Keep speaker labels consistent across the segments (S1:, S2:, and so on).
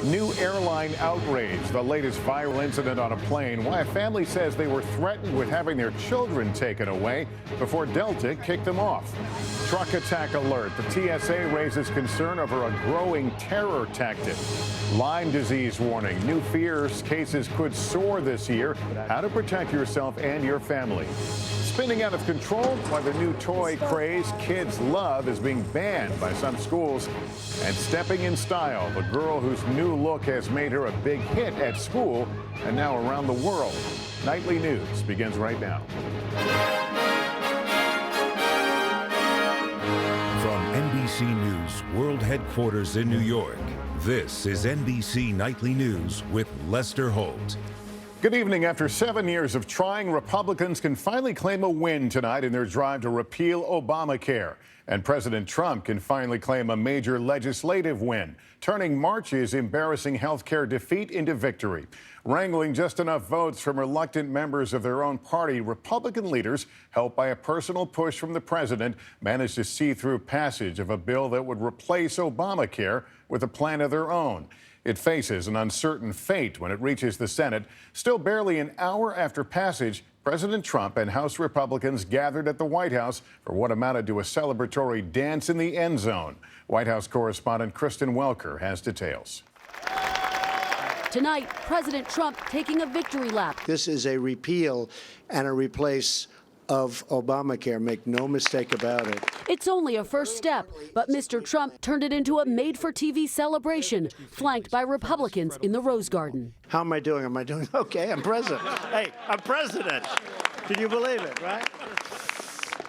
S1: New airline outrage, the latest viral incident on a plane. Why a family says they were threatened with having their children taken away before Delta kicked them off. Truck attack alert. The TSA raises concern over a growing terror tactic. Lyme disease warning. New fears cases could soar this year. How to protect yourself and your family. Spinning out of control, why the new toy craze kids love is being banned by some schools. And stepping in style, the girl whose new look has made her a big hit at school and now around the world. Nightly News begins right now.
S2: From NBC News World Headquarters in New York, this is NBC Nightly News with Lester Holt.
S1: Good evening. After 7 years of trying, Republicans can finally claim a win tonight in their drive to repeal Obamacare. And President Trump can finally claim a major legislative win, turning March's embarrassing health care defeat into victory. Wrangling just enough votes from reluctant members of their own party, Republican leaders, helped by a personal push from the president, managed to see through passage of a bill that would replace Obamacare with a plan of their own. It faces an uncertain fate when it reaches the Senate. Still barely an hour after passage, President Trump and House Republicans gathered at the White House for what amounted to a celebratory dance in the end zone. White House correspondent Kristen Welker has details.
S3: Tonight, President Trump taking a victory lap.
S4: This is a repeal and a replace of Obamacare. Make no mistake about it.
S3: It's only a first step, but Mr. Trump turned it into a made-for-TV celebration, flanked by Republicans in the Rose Garden.
S4: How am I doing? Am I doing okay? I'm president. Hey, I'm president. Can you believe it, right?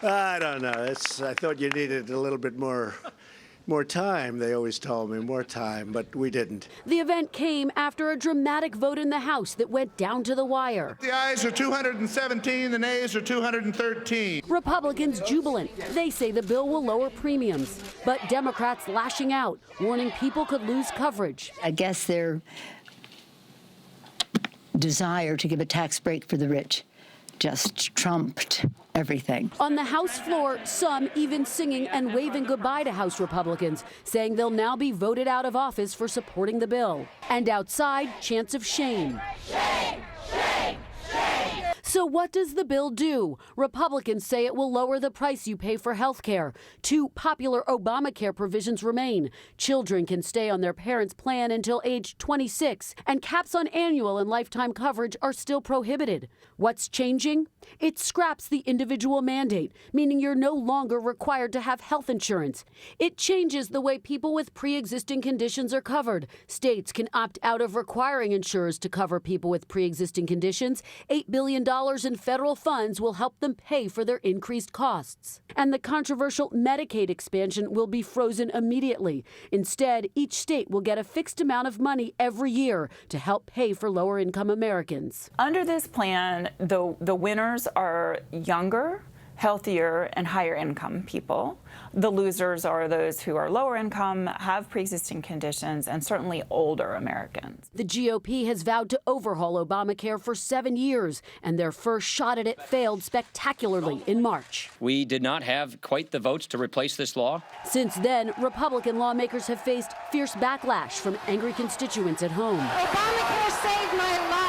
S4: I don't know. I thought you needed a little bit more time. They always told me more time, but we didn't.
S3: The event came after a dramatic vote in the House that went down to the wire.
S5: The ayes are 217, the nays are 213.
S3: Republicans jubilant. They say the bill will lower premiums, but Democrats lashing out, warning people could lose coverage.
S6: I guess their desire to give a tax break for the rich just trumped everything.
S3: On the House floor, some even singing and waving goodbye to House Republicans, saying they'll now be voted out of office for supporting the bill. And outside, chants of shame. Shame! Shame! Shame! So what does the bill do? Republicans say it will lower the price you pay for health care. Two popular Obamacare provisions remain. Children can stay on their parents' plan until age 26, and caps on annual and lifetime coverage are still prohibited. What's changing? It scraps the individual mandate, meaning you're no longer required to have health insurance. It changes the way people with pre-existing conditions are covered. States can opt out of requiring insurers to cover people with pre-existing conditions. $8 billion in federal funds will help them pay for their increased costs. And the controversial Medicaid expansion will be frozen immediately. Instead, each state will get a fixed amount of money every year to help pay for lower-income Americans.
S7: Under this plan, the winners are younger, healthier, and higher income people. The losers are those who are lower income, have pre-existing conditions, and certainly older Americans.
S3: The GOP has vowed to overhaul Obamacare for 7 years, and their first shot at it failed spectacularly in March.
S8: We did not have quite the votes to replace this law.
S3: Since then, Republican lawmakers have faced fierce backlash from angry constituents at home.
S9: Obamacare saved my life.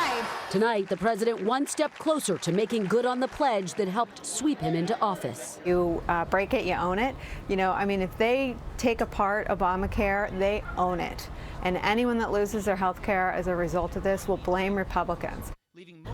S3: Tonight, the president one step closer to making good on the pledge that helped sweep him into office.
S10: You break it, you own it. You know, I mean, if they take apart Obamacare, they own it. And anyone that loses their health care as a result of this will blame Republicans.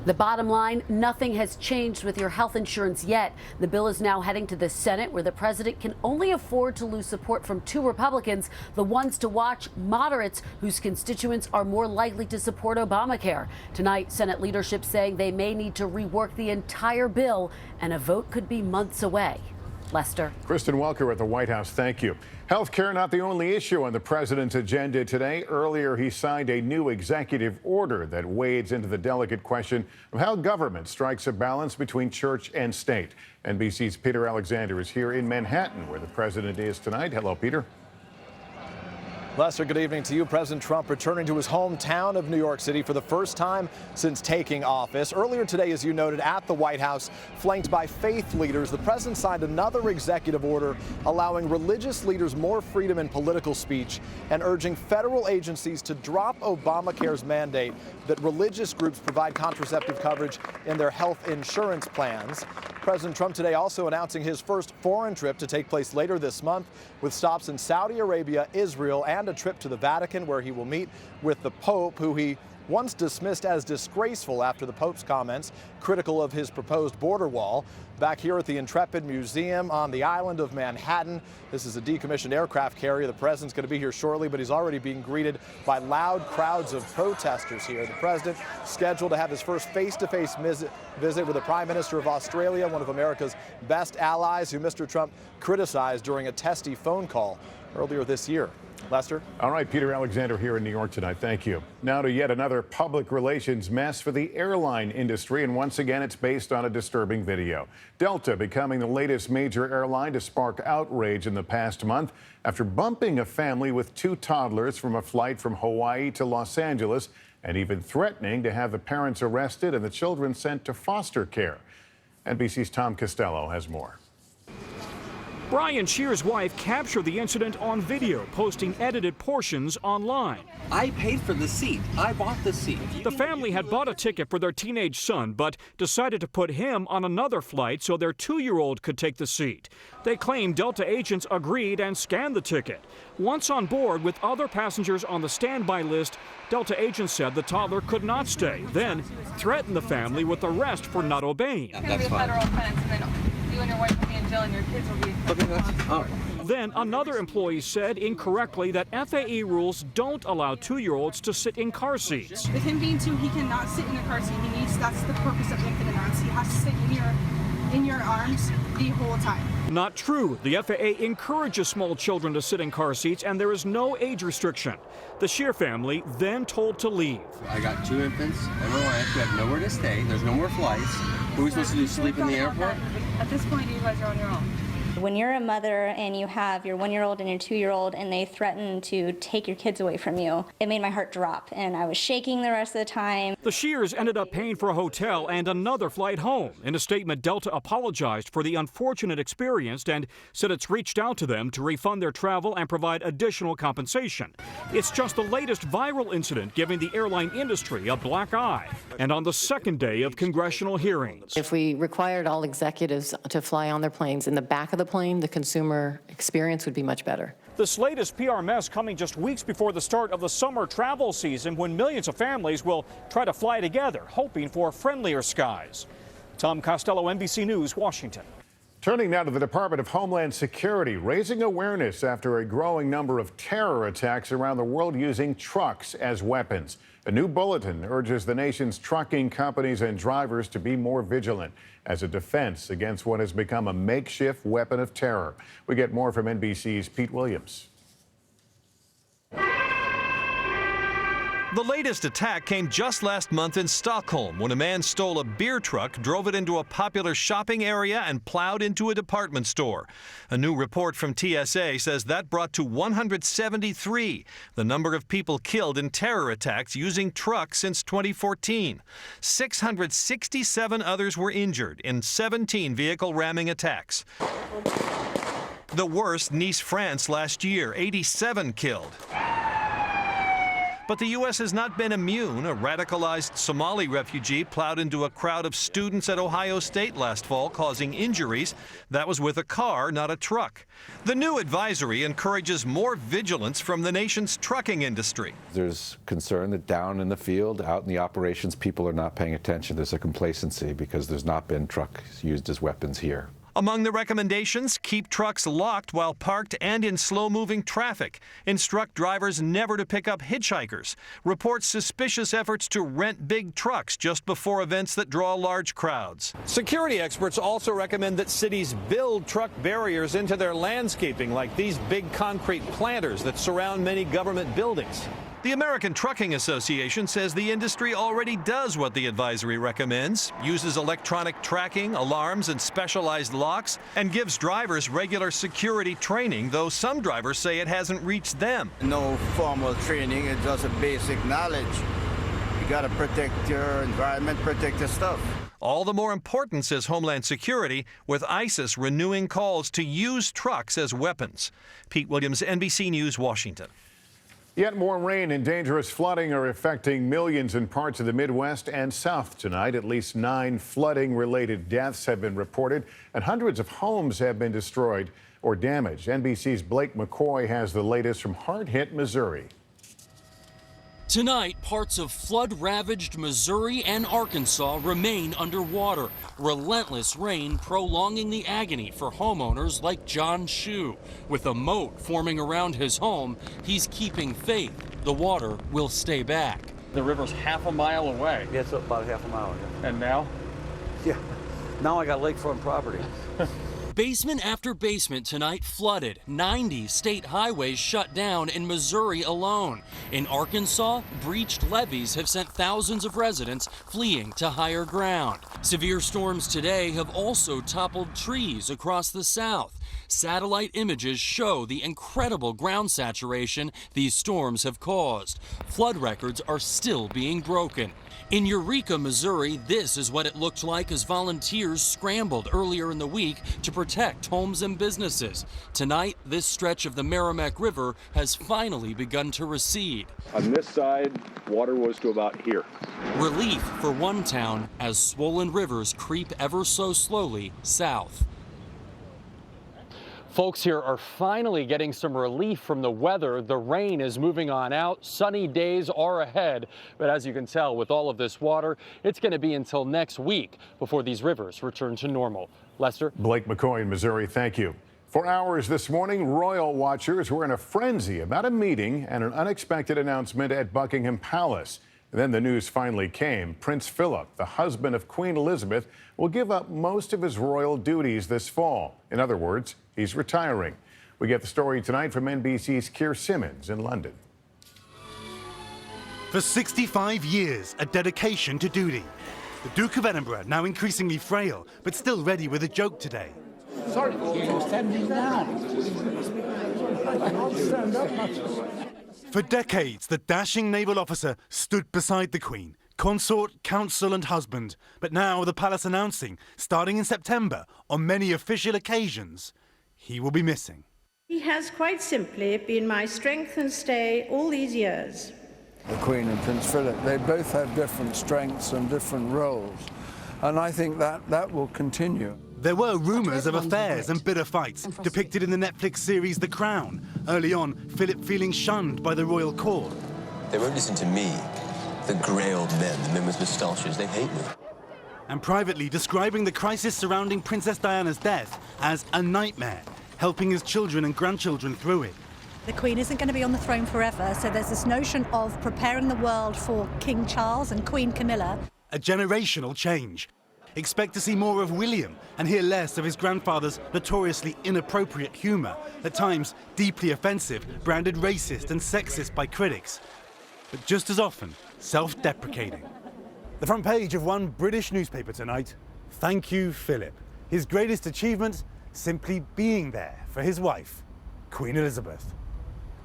S3: The bottom line, nothing has changed with your health insurance yet. The bill is now heading to the Senate, where the president can only afford to lose support from two Republicans, the ones to watch, moderates, whose constituents are more likely to support Obamacare. Tonight, Senate leadership saying they may need to rework the entire bill, and a vote could be months away. Lester.
S1: Kristen Welker at the White House, thank you. Health care not the only issue on the president's agenda today. Earlier, he signed a new executive order that wades into the delicate question of how government strikes a balance between church and state. NBC's Peter Alexander is here in Manhattan, where the president is tonight. Hello, Peter.
S11: Lester, good evening to you. President Trump returning to his hometown of New York City for the first time since taking office. Earlier today, as you noted, at the White House, flanked by faith leaders, the president signed another executive order allowing religious leaders more freedom in political speech and urging federal agencies to drop Obamacare's mandate that religious groups provide contraceptive coverage in their health insurance plans. President Trump today also announcing his first foreign trip to take place later this month, with stops in Saudi Arabia, Israel, and a trip to the Vatican, where he will meet with the Pope, who he once dismissed as disgraceful after the Pope's comments critical of his proposed border wall. Back here at the Intrepid Museum on the island of Manhattan, this is a decommissioned aircraft carrier. The president's going to be here shortly, but he's already being greeted by loud crowds of protesters here. The president scheduled to have his first face-to-face visit with the Prime Minister of Australia, one of America's best allies, who Mr. Trump criticized during a testy phone call earlier this year. Lester?
S1: All right, Peter Alexander here in New York tonight. Thank you. Now to yet another public relations mess for the airline industry, and once again, it's based on a disturbing video. Delta becoming the latest major airline to spark outrage in the past month after bumping a family with 2 toddlers from a flight from Hawaii to Los Angeles, and even threatening to have the parents arrested and the children sent to foster care. NBC's Tom Costello has more.
S12: Brian Shear's wife captured the incident on video, posting edited portions online.
S13: I paid for the seat. I bought the seat.
S12: The family had bought a ticket for their teenage son, but decided to put him on another flight so their 2-year-old could take the seat. They claim Delta agents agreed and scanned the ticket. Once on board with other passengers on the standby list, Delta agents said the toddler could not stay, then threatened the family with arrest for not obeying.
S13: That's fine.
S9: You and your wife will be in jail and your kids will be...
S13: Okay, that's all right.
S12: Then another employee said incorrectly that FAA rules don't allow 2-year-olds to sit in car seats.
S9: With him being 2, he cannot sit in a car seat. That's the purpose of infant announced. He has to sit in your arms the whole time.
S12: Not true. The FAA encourages small children to sit in car seats, and there is no age restriction. The Shear family then told to leave.
S13: I got 2 infants and my wife. We have nowhere to stay. There's no more flights. What are we supposed to do, sleep in the airport?
S9: At this point, you guys are on your own.
S14: When you're a mother and you have your 1-year-old and your 2-year-old and they threaten to take your kids away from you, it made my heart drop, and I was shaking the rest of the time.
S12: The Shears ended up paying for a hotel and another flight home. In a statement, Delta apologized for the unfortunate experience and said it's reached out to them to refund their travel and provide additional compensation. It's just the latest viral incident giving the airline industry a black eye, and on the second day of congressional hearings.
S15: If we required all executives to fly on their planes in the back of the plane, the consumer experience would be much better.
S12: This latest PR mess coming just weeks before the start of the summer travel season, when millions of families will try to fly together, hoping for friendlier skies. Tom Costello, NBC News, Washington.
S1: Turning now to the Department of Homeland Security, raising awareness after a growing number of terror attacks around the world using trucks as weapons. A new bulletin urges the nation's trucking companies and drivers to be more vigilant as a defense against what has become a makeshift weapon of terror. We get more from NBC's Pete Williams.
S16: The latest attack came just last month in Stockholm when a man stole a beer truck, drove it into a popular shopping area, and plowed into a department store. A new report from TSA says that brought to 173 the number of people killed in terror attacks using trucks since 2014. 667 others were injured in 17 vehicle ramming attacks. The worst, Nice, France last year, 87 killed. But the U.S. has not been immune. A radicalized Somali refugee plowed into a crowd of students at Ohio State last fall, causing injuries. That was with a car, not a truck. The new advisory encourages more vigilance from the nation's trucking industry.
S17: There's concern that down in the field, out in the operations, people are not paying attention. There's a complacency because there's not been trucks used as weapons here.
S16: Among the recommendations, keep trucks locked while parked and in slow-moving traffic. Instruct drivers never to pick up hitchhikers. Report suspicious efforts to rent big trucks just before events that draw large crowds. Security experts also recommend that cities build truck barriers into their landscaping, like these big concrete planters that surround many government buildings. The American Trucking Association says the industry already does what the advisory recommends, uses electronic tracking, alarms, and specialized locks, and gives drivers regular security training, though some drivers say it hasn't reached them.
S18: No formal training, it's just a basic knowledge. You got to protect your environment, protect your stuff.
S16: All the more important, says Homeland Security, with ISIS renewing calls to use trucks as weapons. Pete Williams, NBC News, Washington.
S1: Yet more rain and dangerous flooding are affecting millions in parts of the Midwest and South tonight. At least 9 flooding-related deaths have been reported, and hundreds of homes have been destroyed or damaged. NBC's Blake McCoy has the latest from hard-hit Missouri.
S19: Tonight, parts of flood-ravaged Missouri and Arkansas remain underwater. Relentless rain prolonging the agony for homeowners like John Shue. With a moat forming around his home, he's keeping faith the water will stay back.
S20: The river's half a mile away.
S21: Yeah, it's about half a mile. Yeah.
S20: And now?
S21: Yeah, now I got lakefront property.
S19: Basement after basement tonight flooded. 90 state highways shut down in Missouri alone. In Arkansas, breached levees have sent thousands of residents fleeing to higher ground. Severe storms today have also toppled trees across the South. Satellite images show the incredible ground saturation these storms have caused. Flood records are still being broken. In Eureka, Missouri, this is what it looked like as volunteers scrambled earlier in the week to protect homes and businesses. Tonight, this stretch of the Merrimack River has finally begun to recede.
S22: On this side, water was to about here.
S19: Relief for one town as swollen rivers creep ever so slowly south.
S20: Folks here are finally getting some relief from the weather. The rain is moving on out. Sunny days are ahead. But as you can tell, with all of this water, it's going to be until next week before these rivers return to normal. Lester?
S1: Blake McCoy in Missouri, thank you. For hours this morning, royal watchers were in a frenzy about a meeting and an unexpected announcement at Buckingham Palace. Then the news finally came. Prince Philip, the husband of Queen Elizabeth, will give up most of his royal duties this fall. In other words, he's retiring. We get the story tonight from NBC's Keir Simmons in London.
S23: For 65 years, a dedication to duty. The Duke of Edinburgh, now increasingly frail, but still ready with a joke today.
S24: Sorry, you're standing down. I can't stand up much.
S23: For decades, the dashing naval officer stood beside the Queen, consort, counsel and husband. But now the palace announcing, starting in September, on many official occasions, he will be missing.
S25: He has quite simply been my strength and stay all these years.
S26: The Queen and Prince Philip, they both have different strengths and different roles. And I think that will continue.
S23: There were rumours of affairs and bitter fights, depicted in the Netflix series The Crown. Early on, Philip feeling shunned by the royal court.
S13: They won't listen to me. The grey old men, the men with moustaches, they hate me.
S23: And privately describing the crisis surrounding Princess Diana's death as a nightmare, helping his children and grandchildren through it.
S27: The Queen isn't going to be on the throne forever, so there's this notion of preparing the world for King Charles and Queen Camilla.
S23: A generational change. Expect to see more of William and hear less of his grandfather's notoriously inappropriate humour, at times deeply offensive, branded racist and sexist by critics, but just as often self-deprecating. The front page of one British newspaper tonight, thank you, Philip. His greatest achievement, simply being there for his wife, Queen Elizabeth.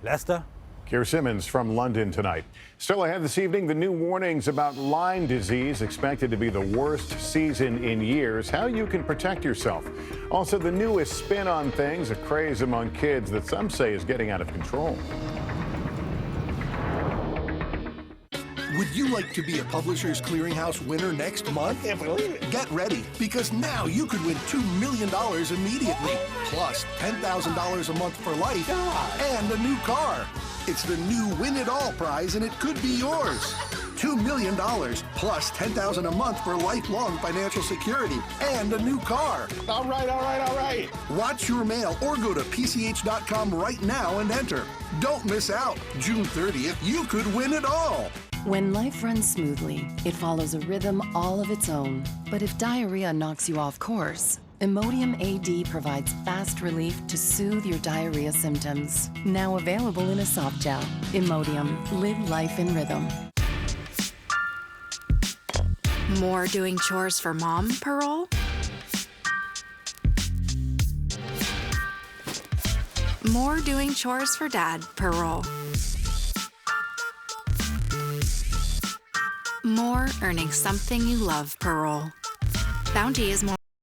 S23: Lester?
S1: Keir Simmons from London tonight. Still ahead this evening, the new warnings about Lyme disease, expected to be the worst season in years, how you can protect yourself. Also, the newest spin on things, a craze among kids that some say is getting out of control.
S28: Would you like to be a Publishers Clearinghouse winner next month?
S4: Can't believe it.
S28: Get ready, because now you could win $2 million immediately, plus $10,000 a month for life, and a new car. It's the new Win It All prize, and it could be yours. $2 million, plus $10,000 a month for lifelong financial security, and a new car.
S4: All right.
S28: Watch your mail or go to PCH.com right now and enter. Don't miss out. June 30th, you could win it all.
S29: When life runs smoothly, it follows a rhythm all of its own. But if diarrhea knocks you off course,
S2: Imodium AD provides fast relief to soothe your diarrhea symptoms. Now available in a soft gel. Imodium. Live life in rhythm.
S3: More doing chores for mom parole? More doing chores for dad parole. More earning something you love parole. Bounty is more